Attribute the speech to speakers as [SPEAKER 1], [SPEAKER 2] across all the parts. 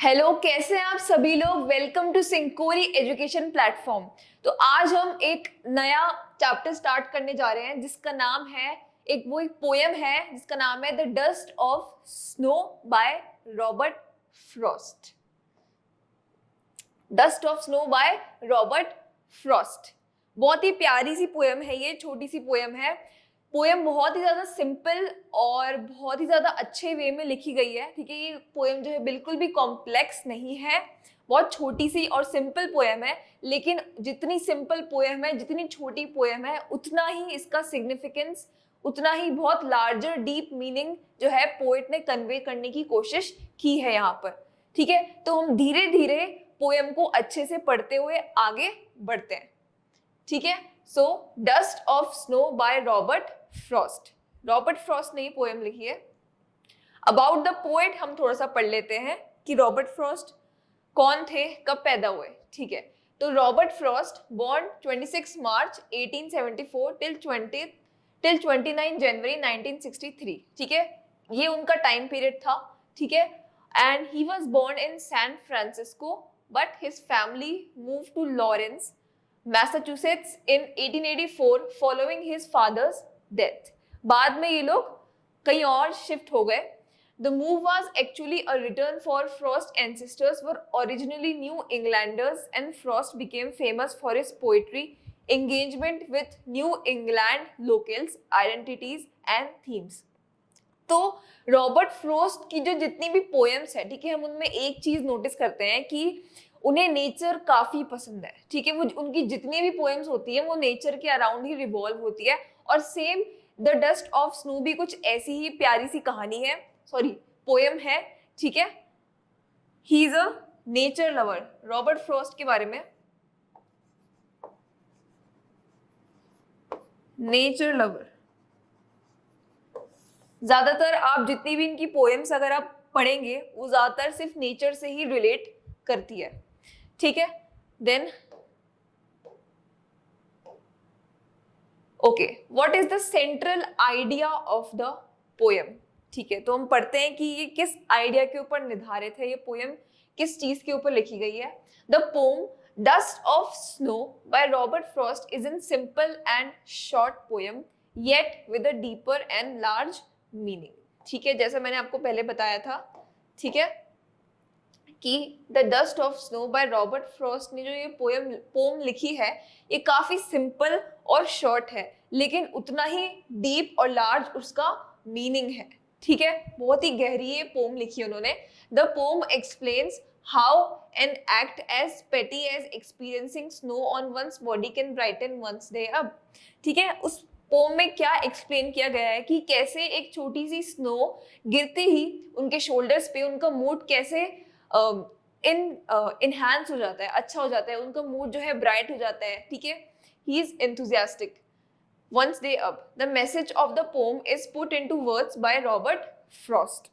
[SPEAKER 1] Hello, कैसे हैं आप सभी लोग। वेलकम टू सिंकोरी एजुकेशन प्लेटफॉर्म। तो आज हम एक नया चैप्टर स्टार्ट करने जा रहे हैं जिसका नाम है एक पोयम है जिसका नाम है the dust of snow by Robert Frost. Dust of snow by Robert Frost. बहुत ही प्यारी सी पोयम है, ये छोटी सी पोयम है। पोयम बहुत ही ज्यादा सिंपल और बहुत ही ज्यादा अच्छे वे में लिखी गई है। ठीक है, ये पोयम जो है बिल्कुल भी कॉम्प्लेक्स नहीं है, बहुत छोटी सी और सिंपल पोयम है। लेकिन जितनी सिंपल पोयम है, जितनी छोटी पोयम है, उतना ही इसका सिग्निफिकेंस, उतना ही बहुत लार्जर डीप मीनिंग जो है पोएट ने कन्वे करने की कोशिश की है यहाँ पर। ठीक है, तो हम धीरे धीरे पोयम को अच्छे से पढ़ते हुए आगे बढ़ते हैं। ठीक है, so dust of snow by Robert Frost. Robert Frost ने ये पोयम लिखी है। अबाउट द पोएट हम थोड़ा सा पढ़ लेते हैं कि रॉबर्ट फ्रॉस्ट कौन थे, कब पैदा हुए। ठीक है, तो रॉबर्ट फ्रॉस्ट born 26 मार्च 1874 till 29 जनवरी 1963। ठीक है, ये उनका टाइम पीरियड था। ठीक है, and he was born in San Francisco but his family moved to Lawrence, Massachusetts in 1884 following his father's death। बाद में ये लोग कहीं और शिफ्ट हो गए। The move was actually a return for Frost's ancestors were originally New Englanders and Frost became famous for his poetry, engagement with New England locals, identities and themes। तो Robert Frost की जो जितनी भी poems है, ठीक है, हम उनमें एक चीज नोटिस करते हैं कि उन्हें नेचर काफी पसंद है। ठीक है, वो उनकी जितनी भी पोएम्स होती है वो नेचर के अराउंड ही रिवॉल्व होती है। और same the dust of snow भी कुछ ऐसी ही प्यारी सी कहानी है, सॉरी पोएम है। ठीक है, he is a nature lover. Robert Frost के बारे में, नेचर लवर, ज्यादातर आप जितनी भी इनकी पोएम्स अगर आप पढ़ेंगे वो ज्यादातर सिर्फ नेचर से ही रिलेट करती है। ठीक है, then okay, what is the central idea of the poem. ठीक है, तो हम पढ़ते हैं कि ये किस आइडिया के ऊपर निर्धारित है, ये पोएम किस चीज के ऊपर लिखी गई है। The pome dust of snow by Robert Frost is in simple and short poem yet with a deeper and large meaning. ठीक है, जैसा मैंने आपको पहले बताया था, ठीक है, कि the dust of snow by Robert Frost ने जो ये पोम लिखी है, ये काफी सिंपल और शॉर्ट है, लेकिन उतना ही डीप और लार्ज उसका मीनिंग है। ठीक है, बहुत ही गहरी ये पोम लिखी है उन्होंने। The poem explains how an act as petty as experiencing snow on one's body can brighten one's day up. ठीक है, उस पोम में क्या एक्सप्लेन किया गया है कि कैसे एक छोटी सी स्नो गिरते ही उनके शोल्डर्स पे उनका मूड कैसे इनहैंस हो जाता है, अच्छा हो जाता है, उनका मूड जो है ब्राइट हो जाता है। ठीक है, he is enthusiastic once they up। The message of the poem is put into words by Robert Frost।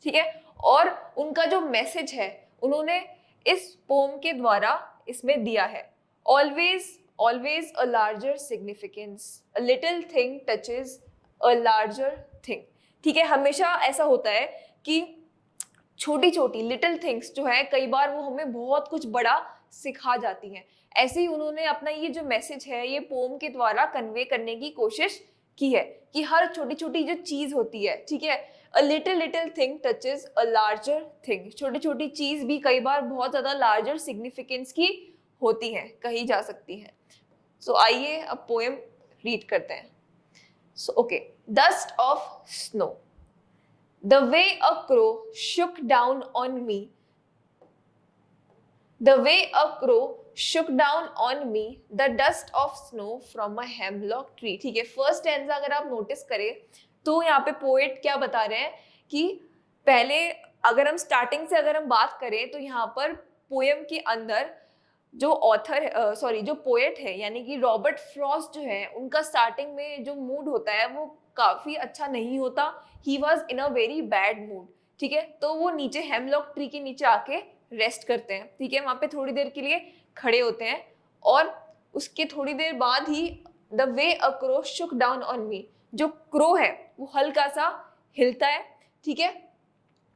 [SPEAKER 1] ठीक है, और उनका जो मैसेज है उन्होंने इस पोम के द्वारा इसमें दिया है। Always, always a larger significance, a little thing touches a larger thing। ठीक है, हमेशा ऐसा होता है कि छोटी छोटी लिटिल थिंग्स जो है कई बार वो हमें बहुत कुछ बड़ा सिखा जाती हैं। ऐसे ही उन्होंने अपना ये जो मैसेज है ये पोम के द्वारा कन्वे करने की कोशिश की है कि हर छोटी छोटी जो चीज होती है, ठीक है, a little little thing touches a larger thing. छोटी छोटी चीज भी कई बार बहुत ज्यादा लार्जर सिग्निफिकेंस की होती हैं, कही जा सकती हैं। सो आइए अब पोएम रीड करते हैं। So okay, dust of snow. The way a crow shook down on me, the way a crow shook down on me, the dust of snow from a hemlock tree। ठीक है, first stanza अगर आप notice करें तो यहाँ पे poet क्या बता रहे हैं कि पहले अगर हम स्टार्टिंग से अगर हम बात करें तो यहाँ पर पोएम के अंदर जो ऑथर जो पोएट है यानी कि रॉबर्ट फ्रॉस्ट जो है, उनका स्टार्टिंग में जो मूड होता है वो काफी अच्छा नहीं होता। He was in a very bad mood. ठीक है, तो वो नीचे हेमलॉक ट्री के नीचे आके रेस्ट करते हैं। ठीक है, वहां पे थोड़ी देर के लिए खड़े होते हैं और उसके थोड़ी देर बाद ही the way a crow shook down on me, जो क्रो है वो हल्का सा हिलता है। ठीक है,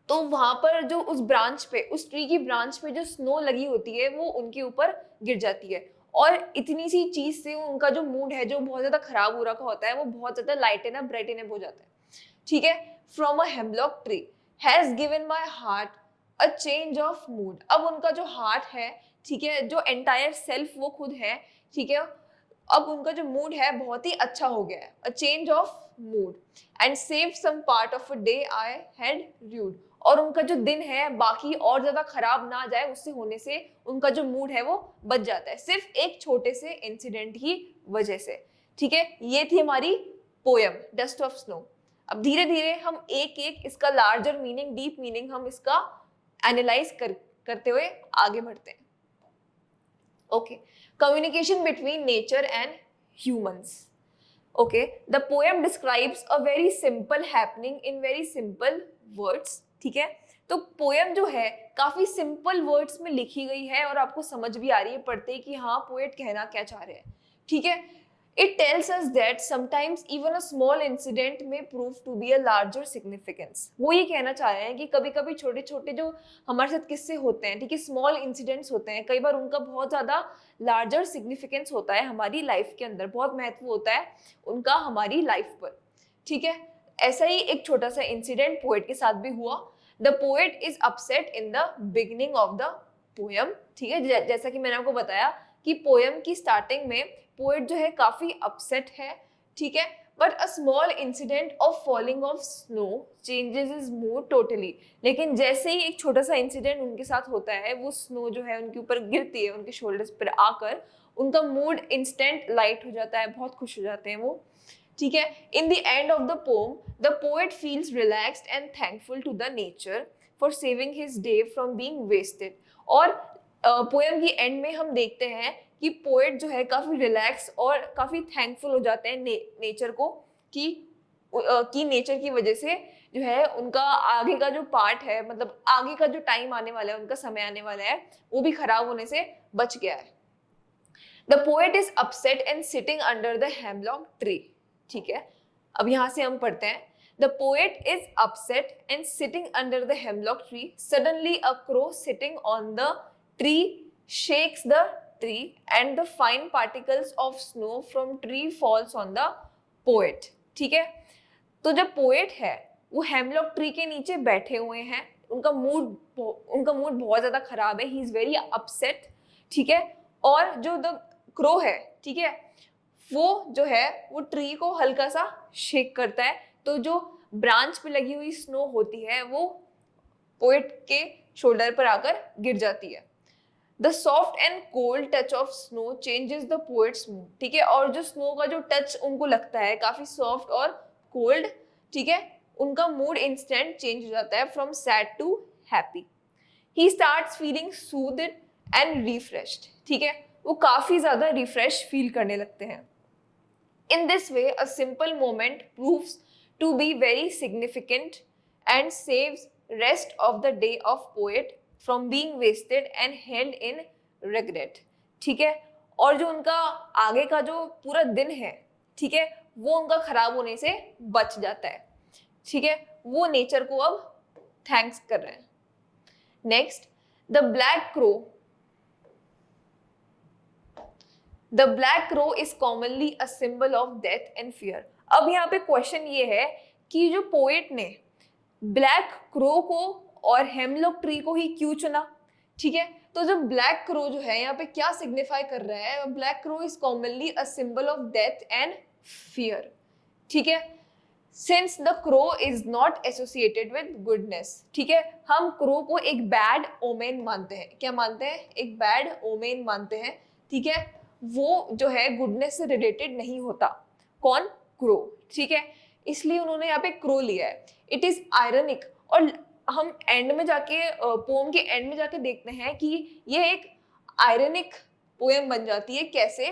[SPEAKER 1] तो वहां पर जो उस ब्रांच पे, उस ट्री की ब्रांच पे जो स्नो लगी होती है वो उनके ऊपर गिर जाती है, और इतनी सी चीज से उनका जो मूड है जो बहुत ज्यादा खराब हो रखा होता है वो बहुत ज्यादा लाइटन अप ब्राइटन अप हो जाता है, ठीक है। From a hemlock tree has given my heart a change of mood. अब उनका जो हार्ट है, ठीक है, जो एंटायर सेल्फ वो खुद है, ठीक है, अब उनका जो मूड है बहुत ही अच्छा हो गया है, a change of mood, and save some part of a day I had rued. और उनका जो दिन है बाकी और ज्यादा खराब ना जाए उससे होने से उनका जो मूड है वो बच जाता है, सिर्फ एक छोटे से इंसिडेंट की वजह से, ठीक है। ये थी हमारी पोयम डस्ट ऑफ स्नो। अब धीरे धीरे हम एक एक इसका लार्जर मीनिंग, डीप मीनिंग हम इसका एनालाइज करते हुए आगे बढ़ते हैं। Okay, communication between nature and humans. Okay, the poem describes a very simple happening in very simple words, ठीक है। तो पोएम जो है काफी सिंपल वर्ड्स में लिखी गई है और आपको समझ भी आ रही है पढ़ते ही कि हाँ पोएट कहना क्या चाह रहे हैं, ठीक है। It tells us that sometimes even a small incident may prove to be a larger significance. वो ये कहना चाह रहे हैं कि कभी कभी छोटे छोटे जो हमारे साथ किस्से होते हैं, ठीक है, स्मॉल इंसिडेंट्स होते हैं, कई बार उनका बहुत ज्यादा लार्जर सिग्निफिकेंस होता है हमारी लाइफ के अंदर, बहुत महत्व होता है उनका हमारी लाइफ पर, ठीक है। ऐसा ही एक छोटा सा इंसिडेंट पोएट के साथ भी हुआ। The poet is upset in the beginning of the poem, ठीक है। जैसा कि मैंने आपको बताया कि पोएम की स्टार्टिंग में पोएट जो है काफी अपसेट है, ठीक है, but a small incident of falling of snow changes his mood totally. लेकिन जैसे ही एक छोटा सा इंसिडेंट उनके साथ होता है, वो स्नो जो है उनके ऊपर गिरती है, उनके शोल्डर्स पर आकर उनका मूड इंस्टेंट लाइट हो जाता है, बहुत खुश हो जाते हैं वो, ठीक है। In the end of the poem the poet feels relaxed and thankful to the nature for saving his day from being wasted. और पोएम की एंड में हम देखते हैं कि पोएट जो है काफी रिलैक्स और काफी थैंकफुल हो जाते हैं नेचर को कि नेचर की वजह से जो है उनका आगे का जो पार्ट है, मतलब आगे का जो टाइम आने वाला है, उनका समय आने वाला है, वो भी खराब होने से बच गया है। The poet is upset and sitting under the hemlock tree, ठीक है। अब यहां से हम पढ़ते हैं, the poet is upset and sitting under the hemlock tree, suddenly a crow sitting on the tree shakes the tree and the fine particles of snow from tree falls on the poet, ठीक है। तो जब poet है वो hemlock tree के नीचे बैठे हुए हैं, उनका मूड बहुत ज्यादा खराब है, ही इज वेरी अपसेट, ठीक है। और जो द क्रो है, ठीक है, वो जो है वो ट्री को हल्का सा शेक करता है, तो जो ब्रांच पे लगी हुई स्नो होती है वो पोएट के शोल्डर पर आकर गिर जाती है। The soft and cold touch of snow changes the poet's mood, ठीक है। और जो स्नो का जो टच उनको लगता है काफी सॉफ्ट और कोल्ड, ठीक है, उनका मूड इंस्टेंट चेंज हो जाता है from sad to happy. He starts feeling soothed and refreshed, ठीक है, वो काफी ज्यादा रिफ्रेश फील करने लगते हैं। In this way a simple moment proves to be very significant and saves rest of the day of poet from being wasted and held in regret, ठीक है। और जो उनका आगे का जो पूरा दिन है, ठीक है, वो उनका खराब होने से बच जाता है, ठीक है। वो नेचर को अब थैंक्स कर रहे हैं। Next, the black crow. The black crow is commonly a symbol of death and fear. अब यहाँ पे क्वेश्चन ये है कि जो पोएट ने ब्लैक क्रो को और हेमलॉक ट्री को ही क्यों चुना, ठीक है। तो जो ब्लैक क्रो जो है यहाँ पे क्या सिग्निफाई कर रहा है, black crow is commonly a symbol of death and fear, ठीक है। Since the crow is not associated with goodness, ठीक है, हम क्रो को एक बैड ओमेन मानते हैं। क्या मानते हैं? एक बैड ओमेन मानते हैं, ठीक है। वो जो है गुडनेस से रिलेटेड नहीं होता। कौन? क्रो, ठीक है। इसलिए उन्होंने यहाँ पे क्रो लिया है। इट इज आयरनिक, और हम एंड में जाके पोएम के एंड में जाके देखते हैं कि ये एक आयरनिक पोएम बन जाती है। कैसे?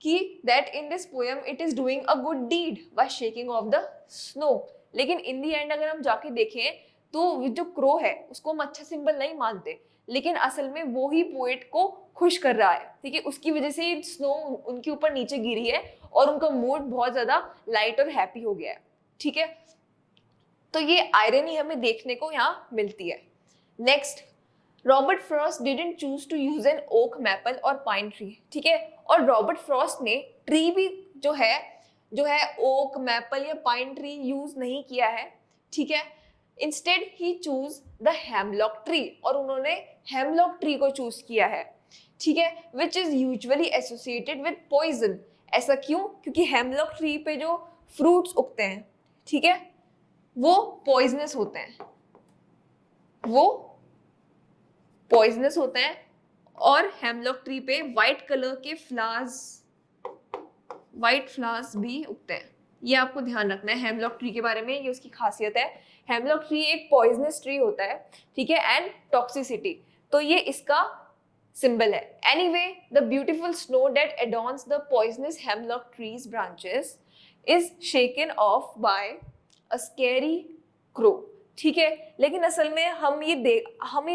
[SPEAKER 1] कि that in this poem it is doing a good deed by shaking off the snow. लेकिन इन दी एंड अगर हम जाके देखें तो जो क्रो है उसको हम अच्छा सिंबल नहीं मानते, लेकिन असल में वो ही पोएट को खुश कर रहा है, ठीक है। उसकी वजह से स्नो उनके ऊपर नीचे गिरी है और उनका मूड बहुत ज्यादा लाइट और हैप्पी हो गया है, ठीक है। तो ये आयरनी हमें देखने को यहाँ मिलती है। Next, Robert Frost didn't choose to use an oak, maple और पाइन ट्री, ठीक है। और रॉबर्ट फ्रॉस्ट ने ट्री भी जो है ओक, मैपल या पाइन ट्री यूज नहीं किया है, ठीक है। Instead he choose the hemlock tree, और उन्होंने हेमलॉक ट्री को चूज किया है, ठीक है, which is usually associated with poison. ऐसा क्यों? क्योंकि हेमलॉक ट्री पे जो फ्रूट्स उगते हैं, ठीक है, वो पॉइजनस होते हैं, वो पॉइजनस होते हैं। और हेमलॉक ट्री पे वाइट कलर के वाइट फ्लावर्स भी उगते हैं। ये आपको ध्यान रखना है हेमलॉक ट्री के बारे में, ये उसकी खासियत है। हेमलॉक ट्री एक पॉइजनस ट्री होता है, ठीक है, एंड टॉक्सिसिटी, तो ये इसका सिंबल है। Anyway, the beautiful snow that adorns the poisonous hemlock trees branches is shaken off by a scary crow, ठीक है। लेकिन असल में हम ये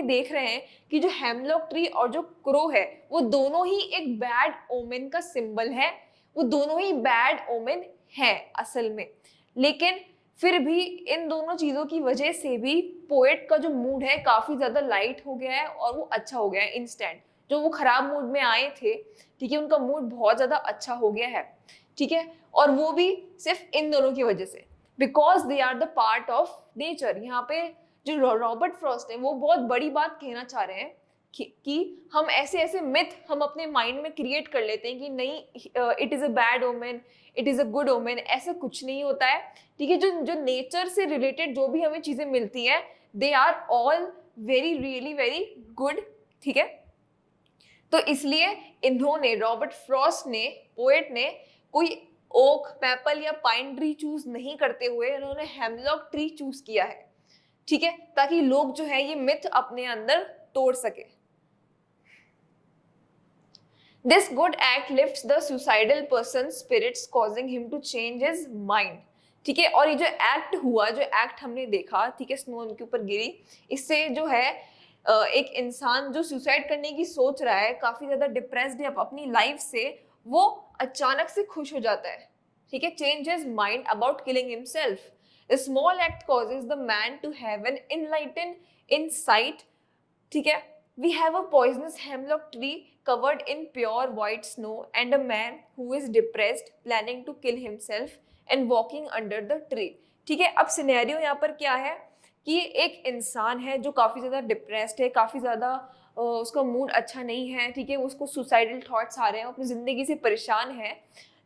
[SPEAKER 1] देख रहे हैं कि जो हेमलॉक ट्री और जो क्रो है वो दोनों ही एक बैड ओमेन का सिंबल है, वो दोनों ही बैड ओमेन है असल में। लेकिन फिर भी इन दोनों चीजों की वजह से भी पोएट का जो मूड है काफी ज्यादा लाइट हो गया है और वो अच्छा हो गया है इंस्टेंट। जो वो खराब मूड में आए थे, ठीक है, उनका मूड बहुत ज्यादा अच्छा हो गया है, ठीक है। और वो भी सिर्फ इन दोनों की वजह से, because they are the part of nature. यहाँ पे जो रॉबर्ट फ्रॉस्ट है वो बहुत बड़ी बात कहना चाह रहे हैं कि हम ऐसे मिथ हम अपने माइंड में क्रिएट कर लेते हैं कि नहीं, it is a bad omen, it is a good omen. ऐसा कुछ नहीं होता है, ठीक है। जो नेचर से रिलेटेड जो भी हमें चीजें मिलती हैं, they are all very really very good, ठीक है। तो इसलिए इन्होंने, रॉबर्ट फ्रॉस्ट ने, पोएट ने, कोई ओक, मैपल या पाइन ट्री चूज नहीं करते हुए उन्होंने हेमलॉक ट्री चूज किया है, ठीक है, ताकि लोग जो है ये मिथ अपने अंदर तोड़ सके। This good act lifts the suicidal person's spirits, causing him to change his mind, ठीक है। और ये जो एक्ट हुआ, जो एक्ट हमने देखा, ठीक है, स्नो उनके ऊपर गिरी, इससे जो है एक इंसान जो सुसाइड करने की सोच रहा है, काफी ज्यादा डिप्रेस्ड है अपनी लाइफ से, वो अचानक से खुश हो जाता है, ठीक है। Change his mind about killing himself. The small act causes the man to have an enlightened insight, ठीक है। We have a poisonous hemlock tree covered in pure white snow and a man who is depressed planning to kill himself and walking under the tree, ठीक है। अब scenario यहाँ पर क्या है कि एक इंसान है जो काफी ज्यादा डिप्रेस्ड है, काफी ज्यादा उसका मूड अच्छा नहीं है, ठीक है, उसको सुसाइडल थॉट्स आ रहे हैं, अपनी जिंदगी से परेशान है।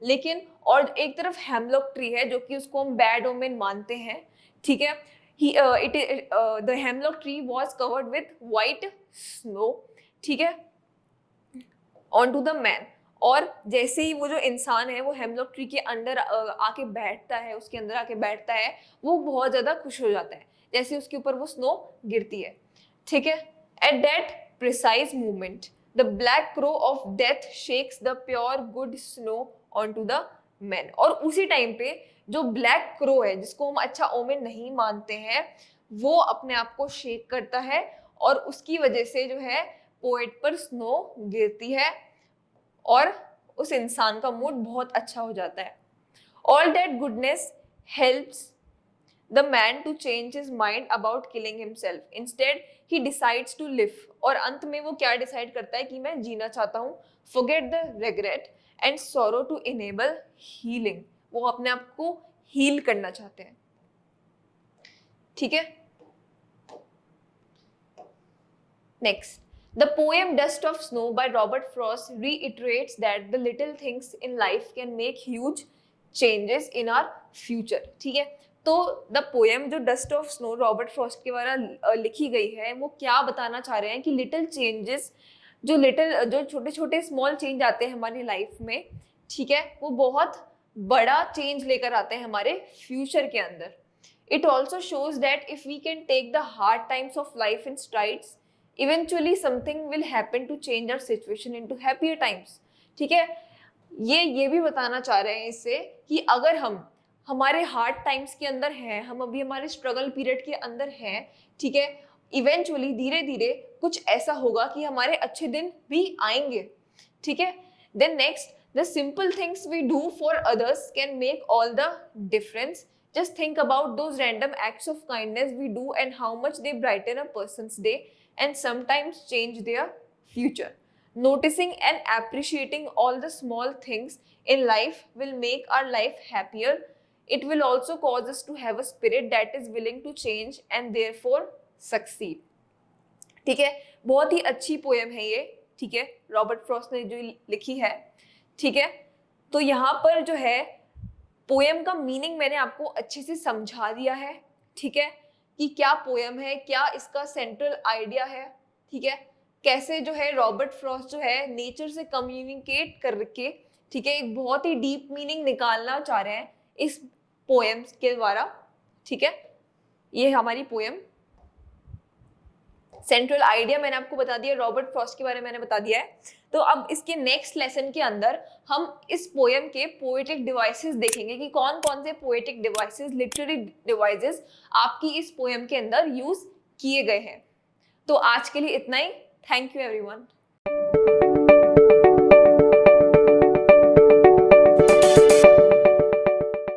[SPEAKER 1] लेकिन और एक तरफ हेमलॉक ट्री है जो कि उसको हम बैड ओमेन मानते हैं, ठीक है। The hemlock tree was covered with white snow, ठीक है, onto the man। और जैसे ही वो जो इंसान है वो हेमलॉक ट्री के अंदर आके बैठता है, उसके अंदर आके बैठता है, वो बहुत ज्यादा खुश हो जाता है जैसे उसके ऊपर वो स्नो गिरती है, ठीक है। At that precise movement the black crow of death shakes the pure good snow on to the man. और उसी टाइम पे जो ब्लैक क्रो है, जिसको हम अच्छा ओमेन नहीं मानते हैं, वो अपने आप को शेक करता है और उसकी वजह से जो है पोएट पर स्नो गिरती है और उस इंसान का मूड बहुत अच्छा हो जाता है। All that goodness helps the man to change his mind about killing himself, instead he decides to live. और अंत में वो क्या डिसाइड करता है कि मैं जीना चाहता हूँ। Forget the regret and sorrow to enable healing, वो अपने आप को हील करना चाहते हैं, ठीक है। Next, the poem Dust of Snow by Robert Frost reiterates that the little things in life can make huge changes in our future, ठीक है। तो द पोएम जो dust of snow Robert Frost के द्वारा लिखी गई है, वो क्या बताना चाह रहे हैं कि लिटिल चेंजेस, जो छोटे छोटे स्मॉल चेंज आते हैं हमारी लाइफ में, ठीक है, वो बहुत बड़ा चेंज लेकर आते हैं हमारे फ्यूचर के अंदर। It also shows that if we can take the hard times of life in strides, eventually something will happen to change our situation into happier times, ठीक है। ये भी बताना चाह रहे हैं इससे कि अगर हम हमारे हार्ड टाइम्स के अंदर हैं, हम अभी हमारे स्ट्रगल पीरियड के अंदर हैं, ठीक है, इवेंचुअली धीरे धीरे कुछ ऐसा होगा कि हमारे अच्छे दिन भी आएंगे, ठीक है। Then next, the simple things we do for others can make all the difference, Just think about those random acts of kindness we do and how much they brighten a person's day and sometimes change their future. Noticing and appreciating all the small things in life will make our life happier. It will also cause us to have a spirit that is willing to change and therefore succeed. ठीक है, बहुत ही अच्छी poem है ये, ठीक है, Robert Frost ने जो लिखी है, ठीक है। तो यहाँ पर जो है पोएम का मीनिंग मैंने आपको अच्छे से समझा दिया है, ठीक है, कि क्या पोएम है, क्या इसका सेंट्रल आइडिया है, ठीक है, कैसे जो है रॉबर्ट फ्रॉस्ट जो है नेचर से कम्युनिकेट करके, ठीक है, एक बहुत ही डीप मीनिंग निकालना चाह रहे हैं इस पोएम के द्वारा, ठीक है। ये हमारी पोएम, सेंट्रल आइडिया मैंने आपको बता दिया, रॉबर्ट फ्रॉस्ट के बारे में मैंने बता दिया है। तो अब इसके नेक्स्ट लेसन के अंदर हम इस पोएम के पोएटिक डिवाइसेस देखेंगे कि कौन कौन से पोएटिक डिवाइसेस, लिटरेरी डिवाइसेस आपकी इस पोएम के अंदर यूज किए गए हैं। तो आज के लिए इतना ही। Thank you everyone.